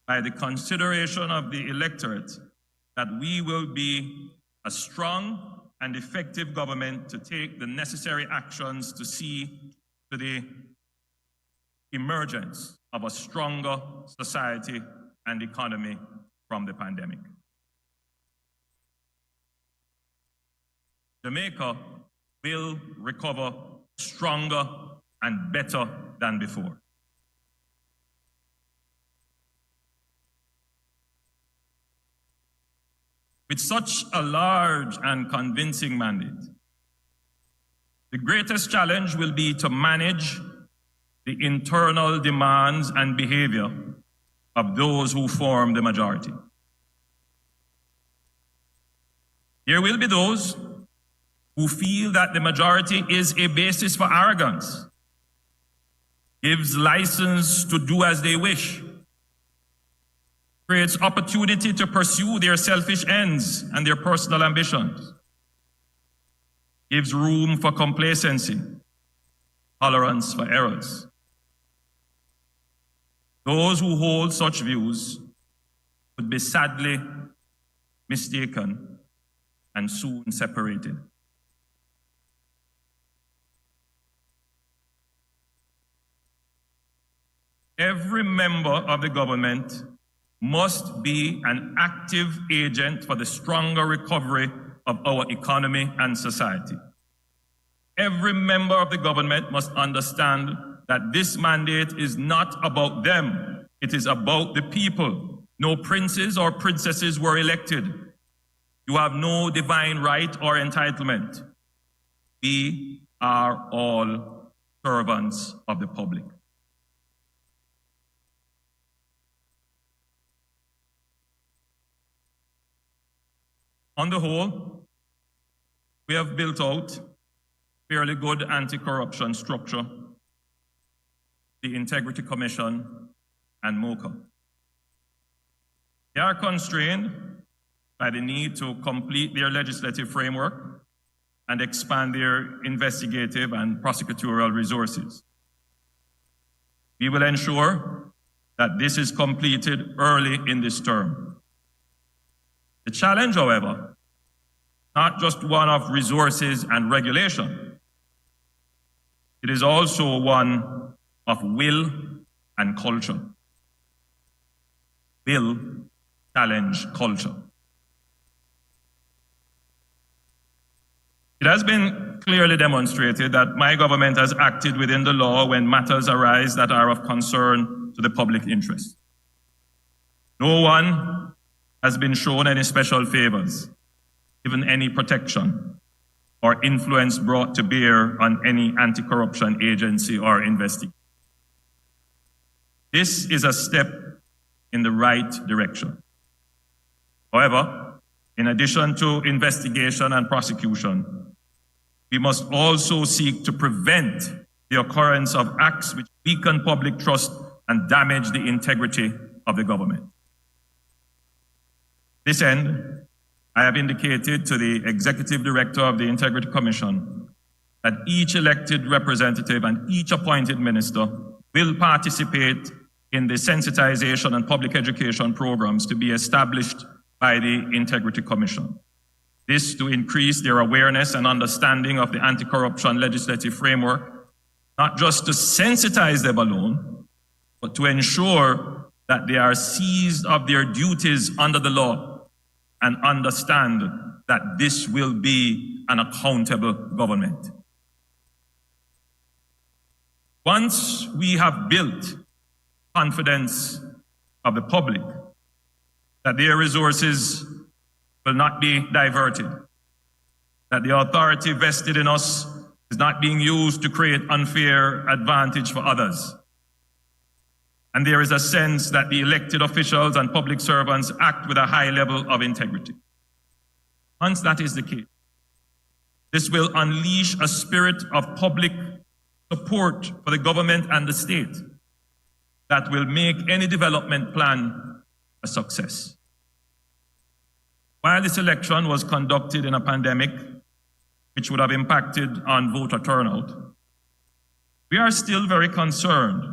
by the consideration of the electorate that we will be a strong and effective government to take the necessary actions to see to the emergence of a stronger society and economy from the pandemic. Jamaica will recover stronger and better than before. With such a large and convincing mandate, the greatest challenge will be to manage the internal demands and behavior of those who form the majority. There will be those who feel that the majority is a basis for arrogance, gives license to do as they wish, creates opportunity to pursue their selfish ends and their personal ambitions, gives room for complacency, tolerance for errors. Those who hold such views would be sadly mistaken and soon separated. Every member of the government must be an active agent for the stronger recovery of our economy and society. Every member of the government must understand that this mandate is not about them. It is about the people. No princes or princesses were elected. You have no divine right or entitlement. We are all servants of the public. On the whole, we have built out fairly good anti-corruption structure, the Integrity Commission and MOCA. They are constrained by the need to complete their legislative framework and expand their investigative and prosecutorial resources. We will ensure that this is completed early in this term. The challenge, however, not just one of resources and regulation, it is also one of will and culture. Will challenge culture. It has been clearly demonstrated that my government has acted within the law when matters arise that are of concern to the public interest. No one has been shown any special favors, given any protection, or influence brought to bear on any anti-corruption agency or investigation. This is a step in the right direction. However, in addition to investigation and prosecution, we must also seek to prevent the occurrence of acts which weaken public trust and damage the integrity of the government. To this end, I have indicated to the Executive Director of the Integrity Commission that each elected representative and each appointed minister will participate in the sensitization and public education programs to be established by the Integrity Commission. This to increase their awareness and understanding of the anti-corruption legislative framework, not just to sensitize them alone, but to ensure that they are seized of their duties under the law and understand that this will be an accountable government. Once we have built confidence of the public that their resources will not be diverted, that the authority vested in us is not being used to create unfair advantage for others, and there is a sense that the elected officials and public servants act with a high level of integrity. Once that is the case, this will unleash a spirit of public support for the government and the state that will make any development plan a success. While this election was conducted in a pandemic, which would have impacted on voter turnout, we are still very concerned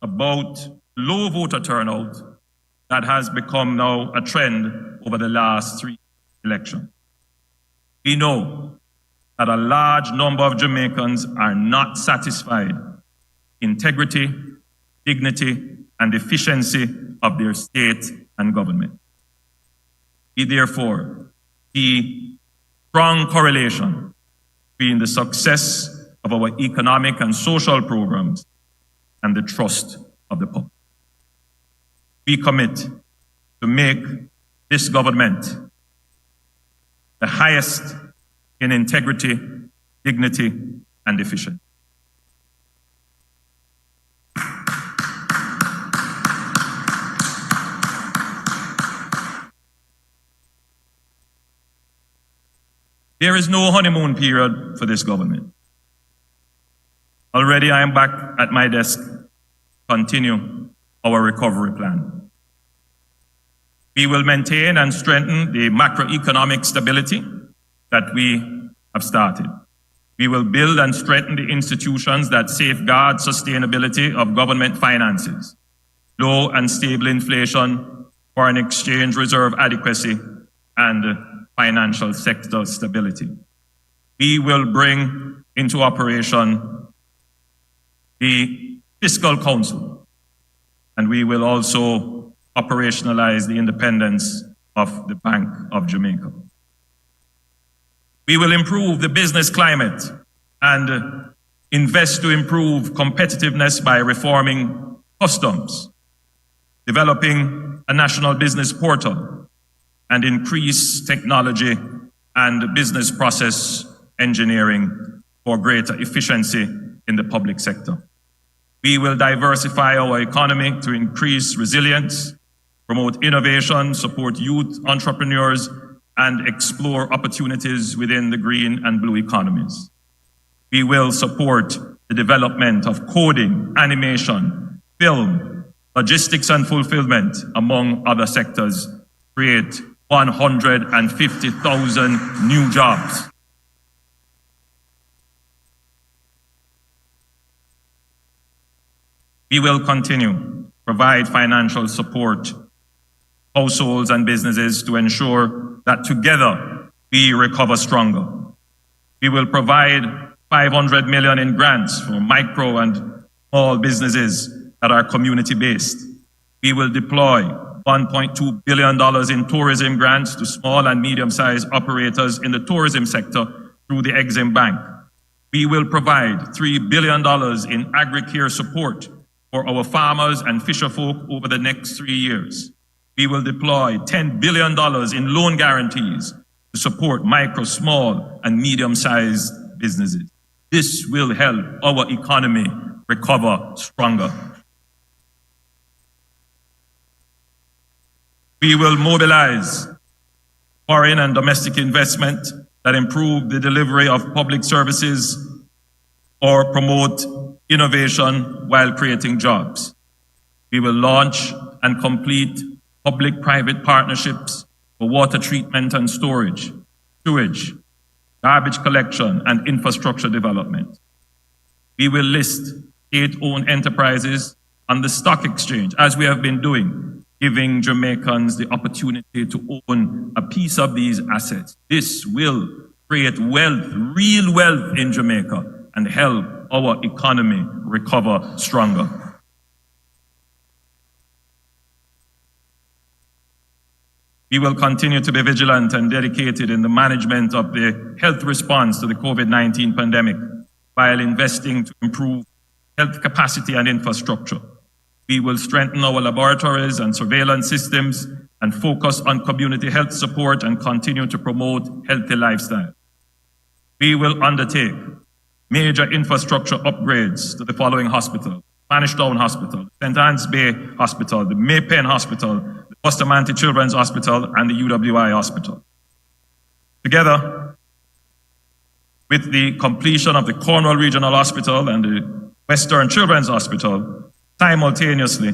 about low voter turnout that has become now a trend over the last 3 elections. We know that a large number of Jamaicans are not satisfied with integrity, dignity, and efficiency of their state and government. We therefore see strong correlation between the success of our economic and social programs and the trust of the public. We commit to make this government the highest in integrity, dignity, and efficiency. There is no honeymoon period for this government. Already I am back at my desk to continue our recovery plan. We will maintain and strengthen the macroeconomic stability that we have started. We will build and strengthen the institutions that safeguard sustainability of government finances, low and stable inflation, foreign exchange reserve adequacy, and financial sector stability. We will bring into operation the Fiscal Council, and we will also operationalize the independence of the Bank of Jamaica. We will improve the business climate and invest to improve competitiveness by reforming customs, developing a national business portal, and increase technology and business process engineering for greater efficiency in the public sector. We will diversify our economy to increase resilience, promote innovation, support youth entrepreneurs, and explore opportunities within the green and blue economies. We will support the development of coding, animation, film, logistics and fulfillment, among other sectors, create 150,000 new jobs. We will continue to provide financial support to households and businesses to ensure that together we recover stronger. We will provide 500 million in grants for micro and small businesses that are community-based. We will deploy $1.2 billion in tourism grants to small and medium-sized operators in the tourism sector through the Exim Bank. We will provide $3 billion in agri-care support for our farmers and fisherfolk over the next 3 years. We will deploy $10 billion in loan guarantees to support micro, small, and medium-sized businesses. This will help our economy recover stronger. We will mobilize foreign and domestic investment that improve the delivery of public services or promote innovation while creating jobs. We will launch and complete public-private partnerships for water treatment and storage, sewage, garbage collection, and infrastructure development. We will list state-owned enterprises on the stock exchange, as we have been doing, giving Jamaicans the opportunity to own a piece of these assets. This will create wealth, real wealth in Jamaica, and help our economy recover stronger. We will continue to be vigilant and dedicated in the management of the health response to the COVID-19 pandemic while investing to improve health capacity and infrastructure. We will strengthen our laboratories and surveillance systems and focus on community health support and continue to promote healthy lifestyle. We will undertake major infrastructure upgrades to the following hospitals: Spanish Town Hospital, St. Anne's Bay Hospital, the May Pen Hospital, the Bustamante Children's Hospital, and the UWI Hospital. Together with the completion of the Cornwall Regional Hospital and the Western Children's Hospital, simultaneously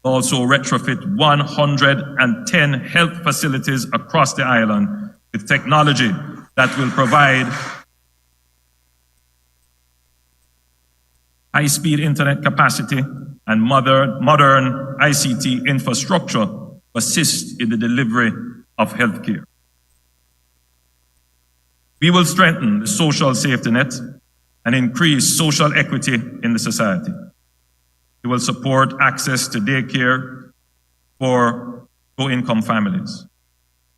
also retrofit 110 health facilities across the island with technology that will provide high-speed internet capacity and modern ICT infrastructure assist in the delivery of healthcare. We will strengthen the social safety net and increase social equity in the society. We will support access to daycare for low-income families.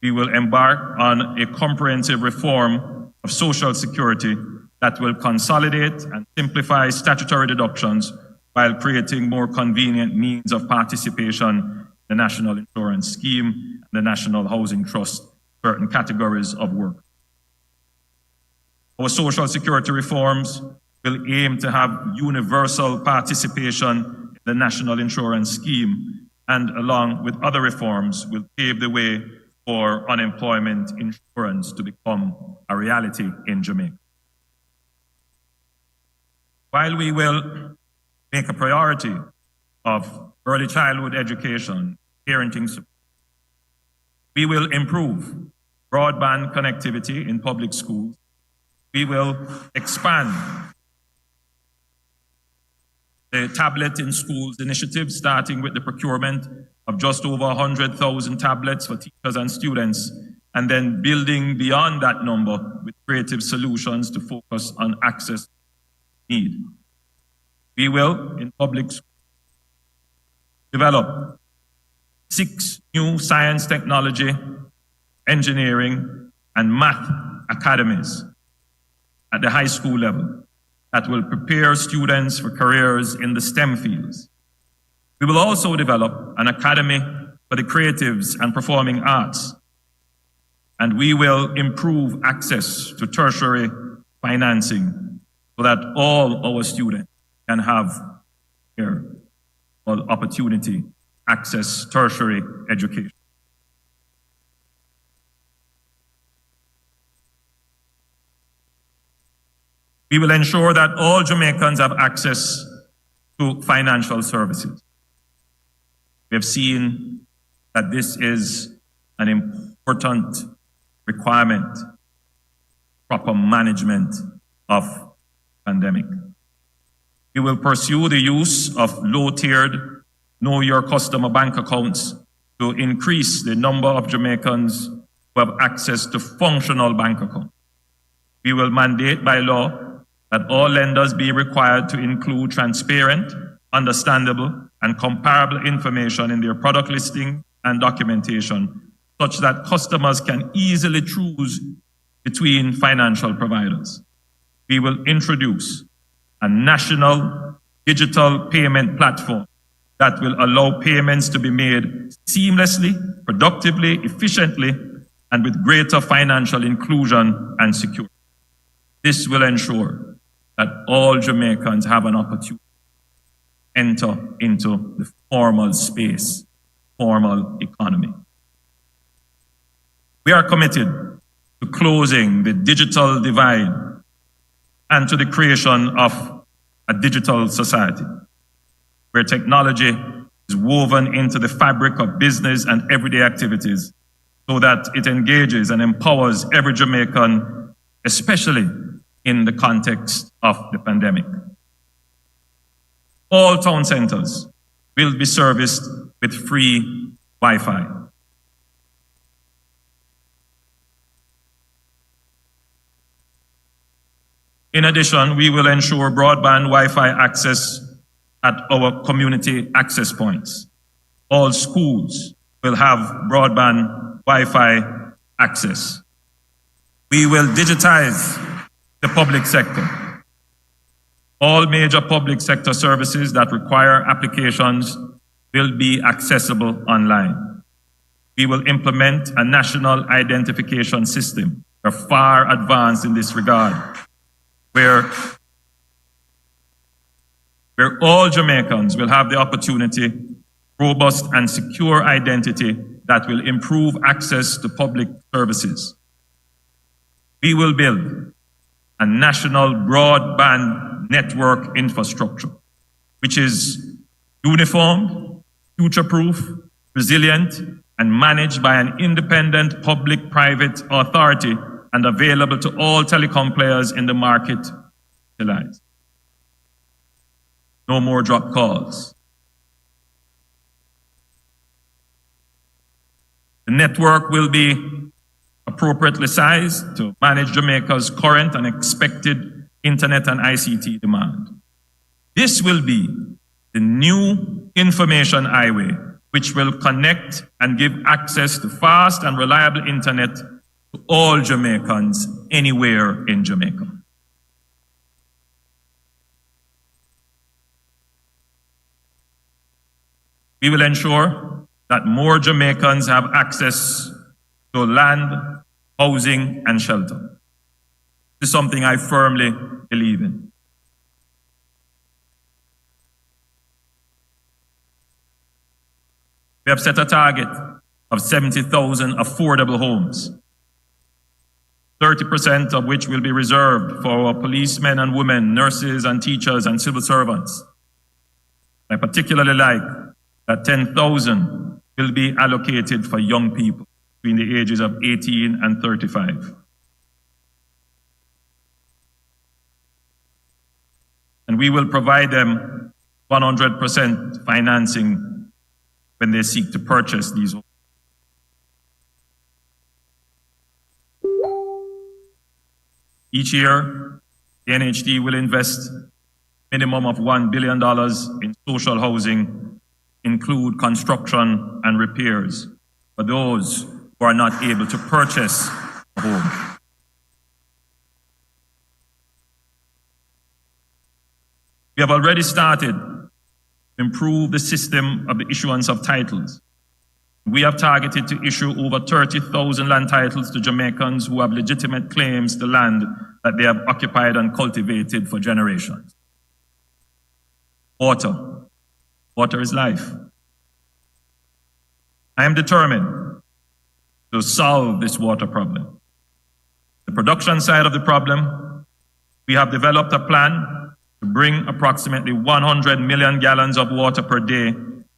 We will embark on a comprehensive reform of Social Security that will consolidate and simplify statutory deductions while creating more convenient means of participation in the National Insurance Scheme and the National Housing Trust, certain categories of work. Our Social Security reforms will aim to have universal participation in the National Insurance Scheme, and along with other reforms, will pave the way for unemployment insurance to become a reality in Jamaica. While we will make a priority of early childhood education, parenting support, we will improve broadband connectivity in public schools. We will expand the Tablet in Schools initiative, starting with the procurement of just over 100,000 tablets for teachers and students, and then building beyond that number with creative solutions to focus on access need. We will, in public schools, develop 6 new science, technology, engineering, and math academies at the high school level that will prepare students for careers in the STEM fields. We will also develop an academy for the creatives and performing arts, and we will improve access to tertiary financing so that all our students can have their opportunity to access tertiary education. We will ensure that all Jamaicans have access to financial services. We have seen that this is an important requirement, proper management of the pandemic. We will pursue the use of low-tiered, know your customer bank accounts to increase the number of Jamaicans who have access to functional bank accounts. We will mandate by law that all lenders be required to include transparent, understandable, and comparable information in their product listing and documentation, such that customers can easily choose between financial providers. We will introduce a national digital payment platform that will allow payments to be made seamlessly, productively, efficiently, and with greater financial inclusion and security. This will ensure that all Jamaicans have an opportunity to enter into the formal space, formal economy. We are committed to closing the digital divide and to the creation of a digital society where technology is woven into the fabric of business and everyday activities so that it engages and empowers every Jamaican, especially in the context of the pandemic. All town centers will be serviced with free Wi-Fi. In addition, we will ensure broadband Wi-Fi access at our community access points. All schools will have broadband Wi-Fi access. We will digitize the public sector. All major public sector services that require applications will be accessible online. We will implement a national identification system. We're far advanced in this regard, where all Jamaicans will have the opportunity, robust and secure identity that will improve access to public services. We will build a national broadband network infrastructure, which is uniform, future-proof, resilient, and managed by an independent public-private authority and available to all telecom players in the market to utilize. No more drop calls. network will be appropriately sized to manage Jamaica's current and expected internet and ICT demand. This will be the new information highway, which will connect and give access to fast and reliable internet to all Jamaicans anywhere in Jamaica. We will ensure that more Jamaicans have access to land, housing, and shelter. This is something I firmly believe in. We have set a target of 70,000 affordable homes, 30% of which will be reserved for our policemen and women, nurses and teachers and civil servants. I particularly like that 10,000 will be allocated for young people between the ages of 18 and 35. And we will provide them 100% financing when they seek to purchase these homes. Each year, the NHD will invest a minimum of $1 billion in social housing, include construction and repairs for those who are not able to purchase a home. We have already started to improve the system of the issuance of titles. We have targeted to issue over 30,000 land titles to Jamaicans who have legitimate claims to land that they have occupied and cultivated for generations. Water. Water is life. I am determined to solve this water problem. The production side of the problem, we have developed a plan to bring approximately 100 million gallons of water per day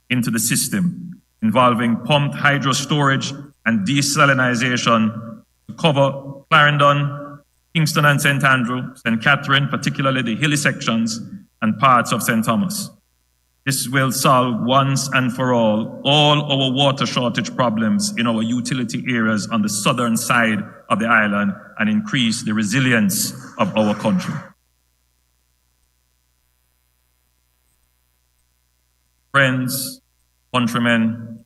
into the system, involving pumped hydro storage and desalinization to cover Clarendon, Kingston and St. Andrew, St. Catherine, particularly the hilly sections, and parts of St. Thomas. This will solve once and for all our water shortage problems in our utility areas on the southern side of the island and increase the resilience of our country. Friends, countrymen,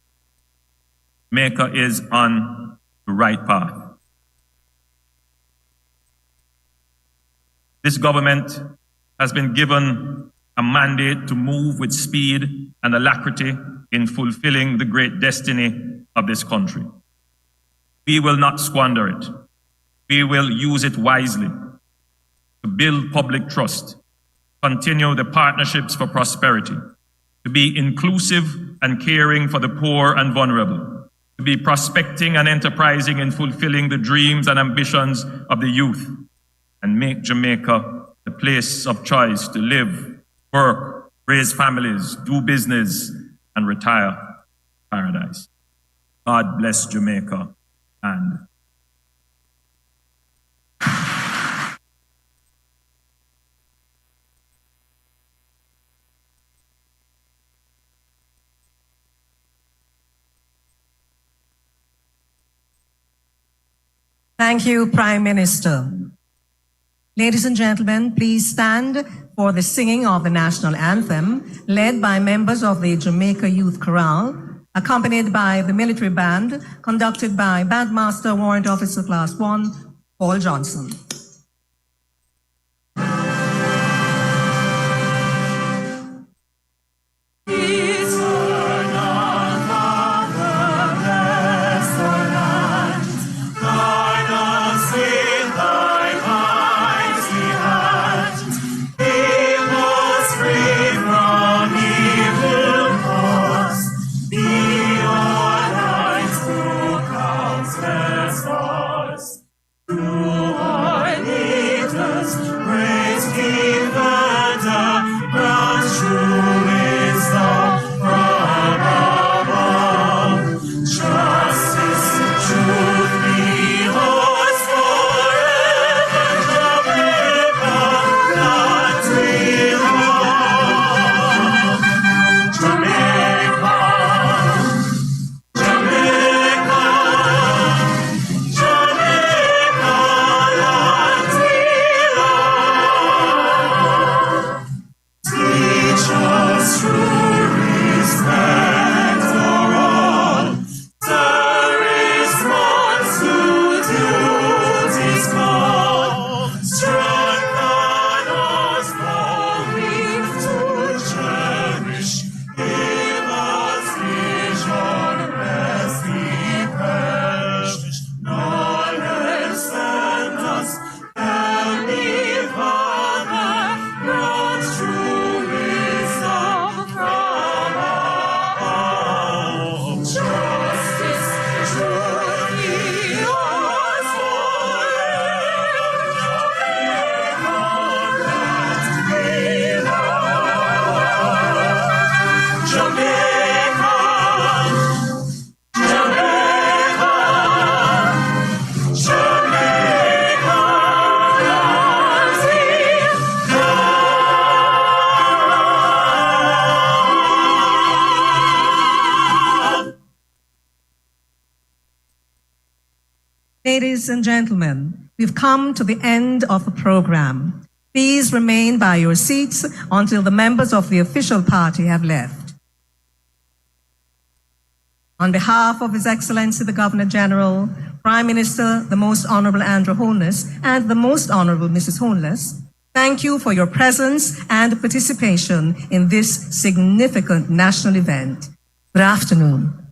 Jamaica is on the right path. This government has been given a mandate to move with speed and alacrity in fulfilling the great destiny of this country. We will not squander it. We will use it wisely to build public trust, continue the partnerships for prosperity, to be inclusive and caring for the poor and vulnerable, to be prospecting and enterprising in fulfilling the dreams and ambitions of the youth, and make Jamaica the place of choice to live, work, raise families, do business, and retire paradise. God bless Jamaica and Thank you, Prime Minister. Ladies and gentlemen, please stand for the singing of the national anthem, led by members of the Jamaica Youth Chorale, accompanied by the military band, conducted by Bandmaster Warrant Officer Class 1, Paul Johnson. Through Ladies and gentlemen, we've come to the end of the program. Please remain by your seats until the members of the official party have left. On behalf of His Excellency the Governor General, Prime Minister, the Most Honorable Andrew Holness, and the Most Honorable Mrs. Holness, thank you for your presence and participation in this significant national event. Good afternoon.